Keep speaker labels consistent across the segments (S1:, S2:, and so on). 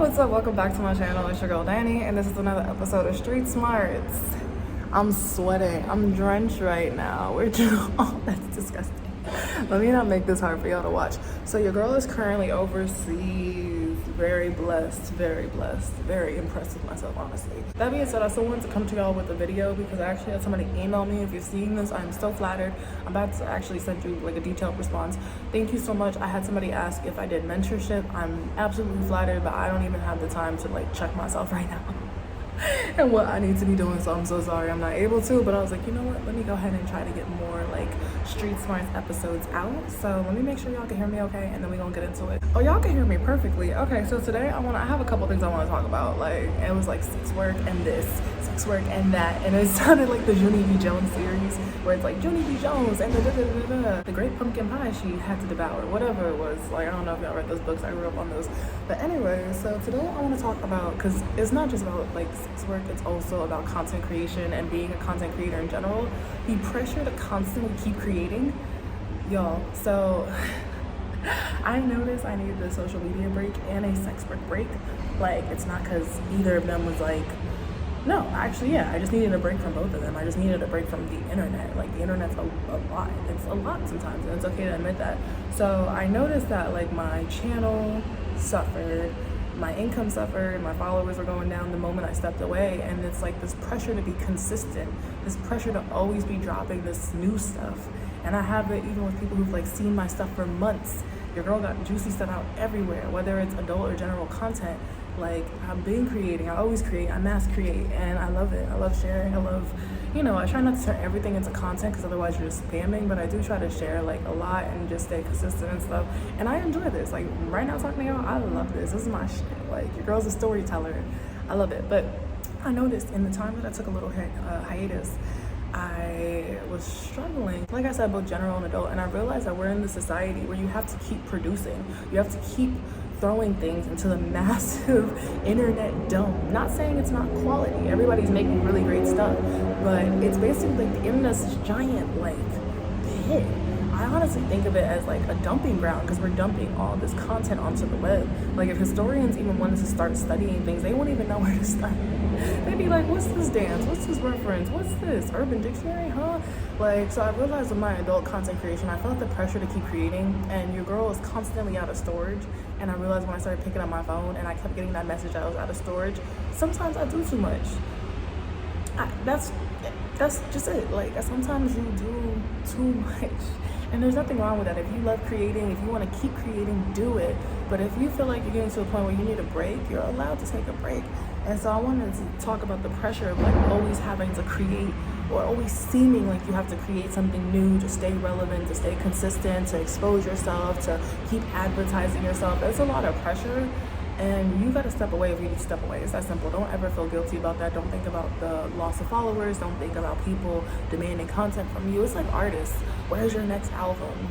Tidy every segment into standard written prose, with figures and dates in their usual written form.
S1: what's up? Welcome back to my channel. It's your girl Danny, and this is another episode of Street Smarts. I'm sweating. I'm drenched right now. Oh, that's disgusting. Let me not make this hard for y'all to watch. So your girl is currently overseas. Very blessed, very impressed with myself, honestly. That being said, I still wanted to come to y'all with a video because I actually had somebody email me. If you're seeing this, I'm so flattered. I'm about to actually send you like a detailed response. Thank you so much. I had somebody ask if I did mentorship. I'm absolutely flattered, but I don't even have the time to like check myself right now and what I need to be doing, so I'm so sorry I'm not able to. But I was like, you know what, let me go ahead and try to get more like Street Smarts episodes out. So let me make sure y'all can hear me okay, and then we're gonna get into it. Oh, y'all can hear me perfectly. Okay, so today I have a couple things I want to talk about. Like, it was like sex work and this, sex work and that, and it sounded like the Junie B. Jones series where it's like Junie B. Jones and the great pumpkin pie she had to devour, whatever it was. Like, I don't know if y'all read those books, I grew up on those. But anyway, so today I want to talk about, because it's not just about like sex work, it's also about content creation and being a content creator in general. The pressure to constantly keep creating, y'all. So I noticed I needed a social media break and a sex work break. Like, it's not because either of them was like, no, actually, yeah, I just needed a break from both of them. I just needed a break from the internet. Like, the internet's a lot. It's a lot sometimes, and it's okay to admit that. So I noticed that like my channel suffered, my income suffered, my followers were going down the moment I stepped away, and it's like this pressure to be consistent, this pressure to always be dropping this new stuff. And I have it even with people who've like seen my stuff for months. Your girl got juicy stuff out everywhere, whether it's adult or general content. Like, I've been creating, I always create, I mass create, and I love it. I love sharing, I love, you know, I try not to turn everything into content because otherwise you're just spamming, but I do try to share like a lot and just stay consistent and stuff. And I enjoy this. Like, right now talking to y'all, I love this. This is my shit. Like, your girl's a storyteller. I love it. But I noticed in the time that I took a little hiatus, I was struggling, like I said, both general and adult, and I realized that we're in the society where you have to keep producing. You have to keep throwing things into the massive internet dome. Not saying it's not quality. Everybody's making really great stuff, but it's basically like the internet's this giant like pit. I honestly think of it as like a dumping ground because we're dumping all this content onto the web. Like, if historians even wanted to start studying things, they won't even know where to start. They'd be like, what's this dance? What's this reference? What's this? Urban Dictionary, huh? Like, so I realized with my adult content creation, I felt the pressure to keep creating, and your girl is constantly out of storage. And I realized when I started picking up my phone and I kept getting that message I was out of storage, sometimes I do too much. That's just it. Like, sometimes you do too much. And there's nothing wrong with that. If you love creating, if you want to keep creating, do it. But if you feel like you're getting to a point where you need a break, you're allowed to take a break. And so I wanted to talk about the pressure of like always having to create, or always seeming like you have to create something new to stay relevant, to stay consistent, to expose yourself, to keep advertising yourself. There's a lot of pressure. And you gotta step away if you need to step away. It's that simple. Don't ever feel guilty about that. Don't think about the loss of followers. Don't think about people demanding content from you. It's like artists. Where's your next album?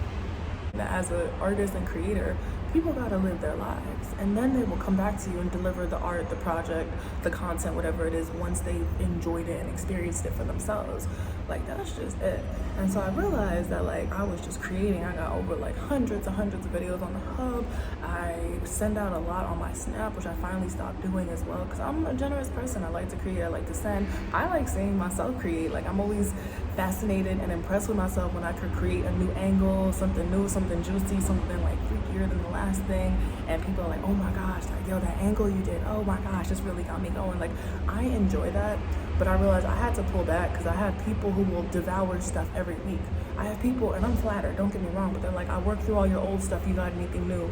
S1: As an artist and creator, people gotta live their lives, and then they will come back to you and deliver the art, the project, the content, whatever it is, once they've enjoyed it and experienced it for themselves. Like, that's just it. And so I realized that like I was just creating. I got over like hundreds and hundreds of videos on the hub. I send out a lot on my Snap, which I finally stopped doing as well, because I'm a generous person. I like to create, I like to send. I like seeing myself create. Like, I'm always fascinated and impressed with myself when I could create a new angle, something new, something juicy, something like freakier than the last thing, and people are like, oh my gosh, like, yo, that angle you did, oh my gosh, this really got me going. Like, I enjoy that. But I realized I had to pull back because I have people who will devour stuff every week. I have people, and I'm flattered, don't get me wrong, but they're like, I worked through all your old stuff, you got anything new?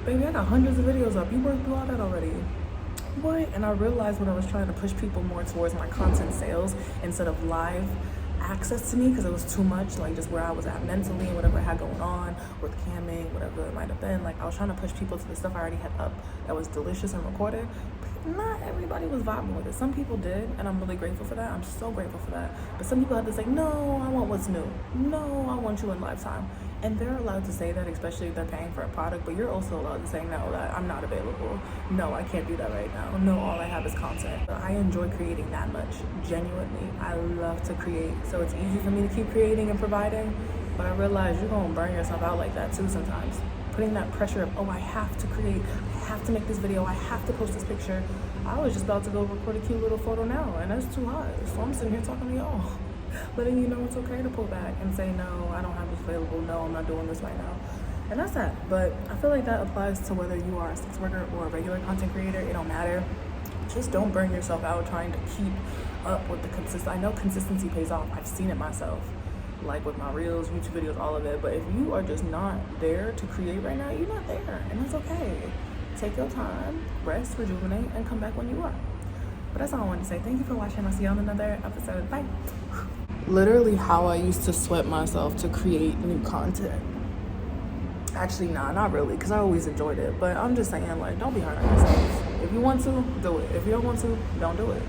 S1: Baby, I got hundreds of videos up, you worked through all that already. What? And I realized when I was trying to push people more towards my content sales instead of live access to me, because it was too much, like just where I was at mentally and whatever I had going on with camming, whatever it might have been. Like, I was trying to push people to the stuff I already had up that was delicious and recorded. Not everybody was vibing with it. Some people did, and I'm really grateful for that. I'm so grateful for that. But some people had to say, no, I want what's new. No, I want you in lifetime. And they're allowed to say that, especially if they're paying for a product, but you're also allowed to say, no, that I'm not available. No, I can't do that right now. No, all I have is content. But I enjoy creating that much, genuinely. I love to create. So it's easy for me to keep creating and providing, but I realize you're gonna burn yourself out like that too sometimes. Putting that pressure of, oh, I have to create, I have to make this video, I have to post this picture. I was just about to go record a cute little photo now, and that's too hot. So I'm sitting here talking to y'all, letting you know it's okay to pull back and say, no, I don't have this available. No, I'm not doing this right now. And that's that. But I feel like that applies to whether you are a sex worker or a regular content creator. It don't matter. Just don't burn yourself out trying to keep up with the consistency. I know consistency pays off. I've seen it myself, like with my reels, YouTube videos, all of it. But if you are just not there to create right now, you're not there, and that's okay. Take your time, rest, rejuvenate, and come back when you are. But that's all I wanted to say. Thank you for watching. I'll see you on another episode. Bye. Literally how I used to sweat myself to create new content. Actually, nah, not really, because I always enjoyed it. But I'm just saying, like, don't be hard on yourself. If you want to, do it. If you don't want to, don't do it.